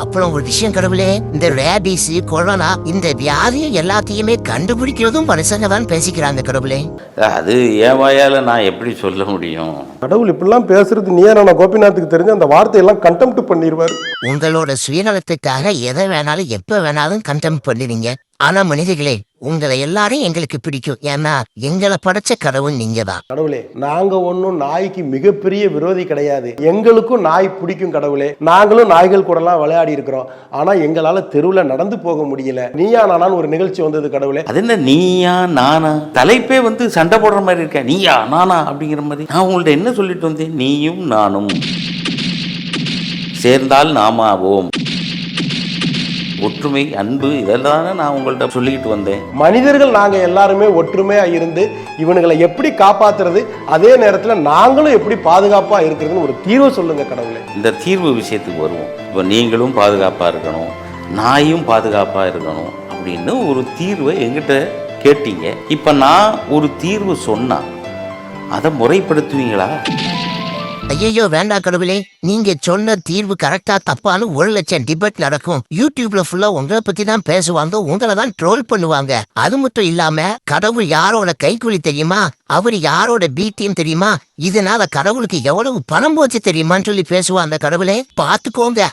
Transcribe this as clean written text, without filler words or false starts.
அப்புறம் ஒரு விஷயம் கடவுளே, இந்த ரேபிஸ், கொரோனா இந்த வியாதியை எல்லாத்தையுமே கண்டுபிடிக்கிறதும் மனுஷங்க தான் பேசிக்கிறாங்க கடவுளே. அது என் வாயால் நான் எப்படி சொல்ல முடியும்? கடவுள் இப்படிலாம் பேசுறது நீயான கோபிநாத்துக்கு தெரிஞ்சு அந்த வார்த்தையெல்லாம் கண்டெம்ட் பண்ணிடுவார். உங்களோட சுயநலத்துக்காக எதை வேணாலும் எப்ப வேணாலும் கண்டெம்ட் பண்ணிடுங்க. ஆனா மனிதர்களே, உங்களை எல்லாரும் எங்களுக்கு பிடிக்கும். ஏன்னா எங்களை படைச்ச கடவுள் நீங்க தான். கடவுளே, நாங்க ஒன்னும் நாய்க்கு மிகப்பெரிய விரோதி கிடையாது. எங்களுக்கும் நாய் பிடிக்கும் கடவுளே. நாங்களும் நாய்கள் கூட எல்லாம் விளையாடி இருக்கிறோம். ஆனா எங்களால தெருவுல நடந்து போக முடியல. நீயா நானான்னு ஒரு நிகழ்ச்சி வந்தது கடவுளே. அது என்ன நீயா நானா? தலைப்பே சண்டை போடுற மாதிரி இருக்கேன். நீயா நானா அப்படிங்கிற மாதிரி. நான் உங்கள்ட்ட என்ன சொல்லிட்டு வந்தேன்? நீயும் நானும் சேர்ந்தால் நாமாவோம். ஒற்றுமை, அன்பு, இதெல்லாம் நான் உங்கள்ட்ட சொல்லிக்கிட்டு வந்தேன். மனிதர்கள் நாங்க எல்லாருமே ஒற்றுமையா இருந்து இவனுங்களை எப்படி காப்பாத்துறது, அதே நேரத்துல நாங்களும் எப்படி பாதுகாப்பா இருக்கிறதுன்னு ஒரு தீர்வு சொல்லுங்க கடவுளே. இந்த தீர்வு விஷயத்துக்கு வருவோம். இப்போ நீங்களும் பாதுகாப்பா இருக்கணும், நாயும் பாதுகாப்பா இருக்கணும் அப்படின்னு ஒரு தீர்வை எங்கிட்ட கேட்டீங்க. இப்ப நான் ஒரு தீர்வு சொன்னா அதை முறைப்படுத்துவீங்களா? ஐயோ வேண்டா கடவுளே, நீங்க சொன்ன தீர்வு கரெக்டா தப்பான்னு 1,00,000 டிபேட் நடக்கும். யூடியூப்ல ஃபுல்லா உங்களை பத்தி தான் பேசுவாங்க, உங்களை தான் ட்ரோல் பண்ணுவாங்க. அது மட்டும் இல்லாம கடவுள் யாரோட கைக்கூலி தெரியுமா, அவர் யாரோட பீட்டியும் தெரியுமா, இதனால கடவுளுக்கு எவ்வளவு பணம் போச்சு தெரியுமான்னு சொல்லி பேசுவாங்க. கடவுளே பாத்துக்கோங்க.